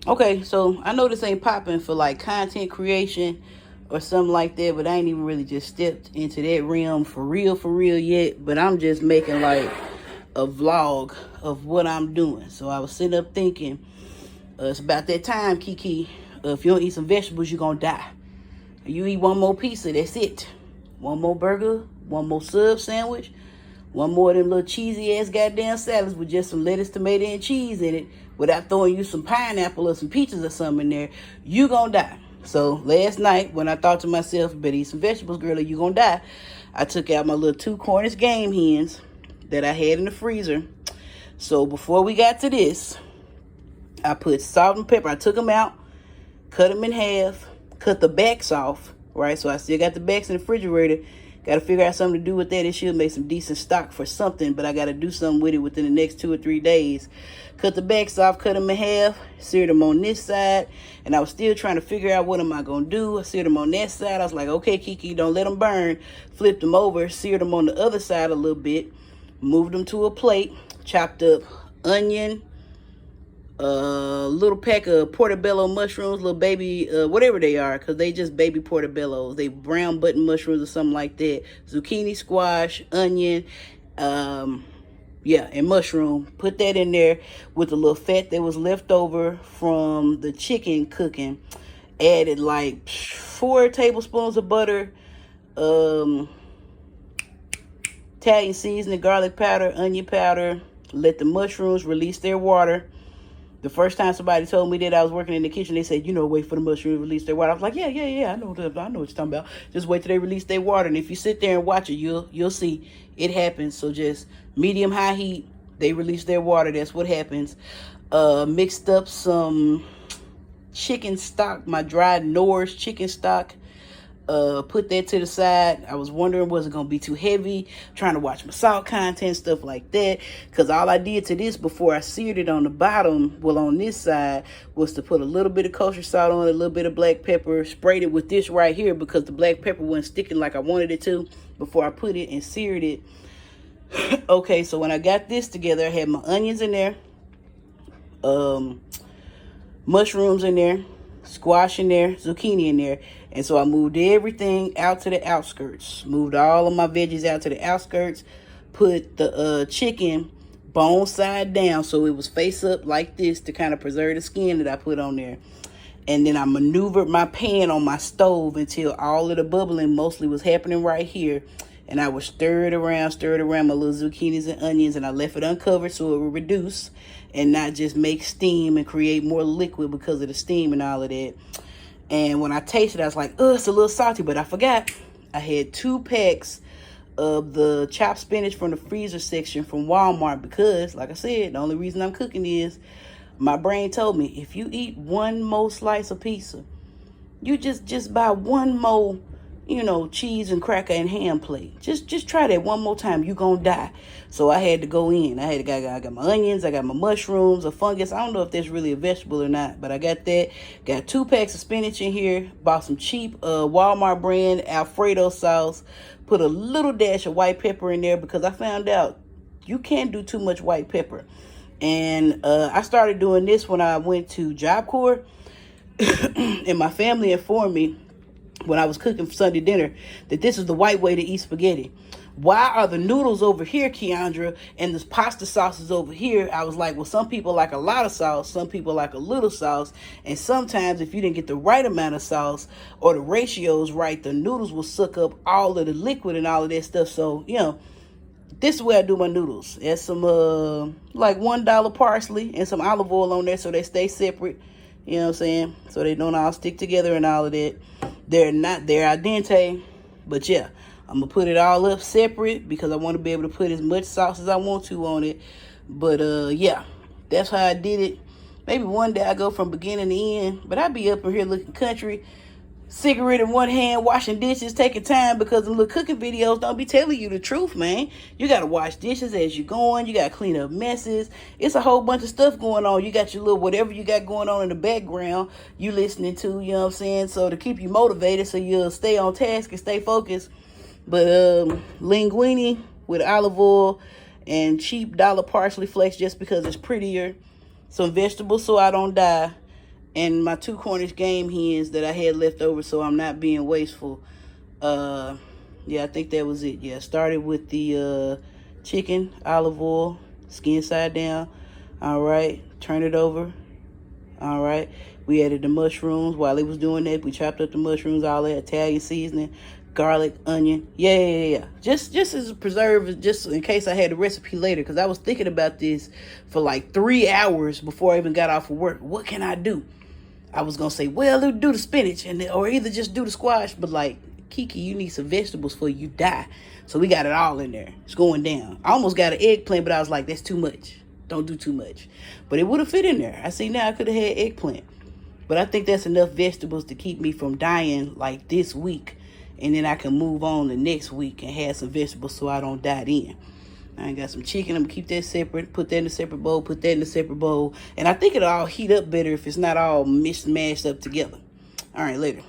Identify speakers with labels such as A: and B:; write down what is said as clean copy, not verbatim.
A: Okay, so I know this ain't popping for like content creation or something like that, but I ain't even really just stepped into that realm for real yet. But I'm just making like a vlog of what I'm doing. So I was sitting up thinking, it's about that time, Kiki. If you don't eat some vegetables, you're gonna die. You eat one more pizza, that's it. One more burger, one more sub sandwich, one more of them little cheesy ass goddamn salads with just some lettuce, tomato, and cheese in it without throwing you some pineapple or some peaches or something in there, you gonna die. So last night when I thought to myself, better eat some vegetables, girl, or you gonna die, I took out my little 2 Cornish game hens that I had in the freezer. So before we got to this, I put salt and pepper. I took them out, cut them in half, cut the backs off, right? So I still got the backs in the refrigerator. Got to figure out something to do with that. It should make some decent stock for something, but I got to do something with it within the next 2 or 3 days. Cut the backs off, cut them in half, seared them on this side, and I was still trying to figure out what am I going to do. I seared them on that side. I was like, okay, Kiki, don't let them burn. Flipped them over, seared them on the other side a little bit, moved them to a plate, chopped up onion, a little pack of portobello mushrooms, little baby, whatever they are, because they just baby portobellos. They brown button mushrooms or something like that. Zucchini, squash, onion, yeah, and mushroom. Put that in there with a little fat that was left over from the chicken cooking. Added like 4 tablespoons of butter, Italian seasoning, garlic powder, onion powder. Let the mushrooms release their water. The first time somebody told me that I was working in the kitchen, they said, wait for the mushrooms to release their water. I was like, yeah, I know what you're talking about. Just wait till they release their water. And if you sit there and watch it, you'll see it happens. So just medium high heat, they release their water. That's what happens. Mixed up some chicken stock, my dried Norris chicken stock. Put that to the side. I was wondering, was it gonna be too heavy? Trying to watch my salt content, stuff like that. Because all I did to this before I seared it on the bottom, well, on this side, was to put a little bit of kosher salt on it, a little bit of black pepper, sprayed it with this right here because the black pepper wasn't sticking like I wanted it to before I put it and seared it. Okay, so when I got this together, I had my onions in there, mushrooms in there, squash in there, zucchini in there. And so I moved everything out to the outskirts. Moved all of my veggies out to the outskirts. Put the chicken bone side down so it was face up like this to kind of preserve the skin that I put on there. And then I maneuvered my pan on my stove until all of the bubbling mostly was happening right here. And I would stir it around my little zucchinis and onions, and I left it uncovered so it would reduce and not just make steam and create more liquid because of the steam and all of that. And when I tasted it, I was like, it's a little salty, but I forgot. I had 2 packs of the chopped spinach from the freezer section from Walmart because, like I said, the only reason I'm cooking is my brain told me, if you eat one more slice of pizza, you just buy one more, cheese and cracker and ham plate. Just try that one more time. You gonna die. So I had to go in. I got my onions. I got my mushrooms, a fungus. I don't know if that's really a vegetable or not, but I got that. Got 2 packs of spinach in here. Bought some cheap Walmart brand Alfredo sauce. Put a little dash of white pepper in there because I found out you can't do too much white pepper. And I started doing this when I went to Job Corps, and my family informed me when I was cooking for Sunday dinner that this is the white way to eat spaghetti. Why are the noodles over here, Keandra, and this pasta sauce is over here? I was like, well, some people like a lot of sauce, some people like a little sauce, and sometimes if you didn't get the right amount of sauce or the ratios right, the noodles will suck up all of the liquid and all of that stuff. So, this is where I do my noodles. There's some like $1 parsley and some olive oil on there so they stay separate. You know what I'm saying? So they don't all stick together and all of that. They're al dente, but yeah, I'm gonna put it all up separate because I want to be able to put as much sauce as I want to on it. But yeah, that's how I did it. Maybe one day I go from beginning to end, but I be up in here looking country, cigarette in one hand, washing dishes, taking time because the little cooking videos don't be telling you the truth, man. You got to wash dishes as you're going. You got to clean up messes. It's a whole bunch of stuff going on. You got your little whatever you got going on in the background you listening to, you know what I'm saying? So to keep you motivated so you'll stay on task and stay focused. But linguine with olive oil and cheap dollar parsley flakes just because it's prettier. Some vegetables so I don't die. and my 2 Cornish game hens that I had left over, so I'm not being wasteful. Yeah, I think that was it. Yeah, started with the chicken, olive oil, skin side down. All right, turn it over. All right, we added the mushrooms. While it was doing that, we chopped up the mushrooms, all that Italian seasoning, garlic, onion. Yeah. Just as a preserve, just in case I had the recipe later, because I was thinking about this for like 3 hours before I even got off of work. What can I do? I was gonna say, well, do the spinach, or either just do the squash, but like, Kiki, you need some vegetables before you die. So we got it all in there. It's going down. I almost got an eggplant, but I was like, that's too much. Don't do too much. But it would have fit in there. I see now I could have had eggplant. But I think that's enough vegetables to keep me from dying like this week. And then I can move on the next week and have some vegetables so I don't die then. I got some chicken. I'm going to keep that separate. Put that in a separate bowl. Put that in a separate bowl. And I think it'll all heat up better if it's not all mashed up together. All right, later.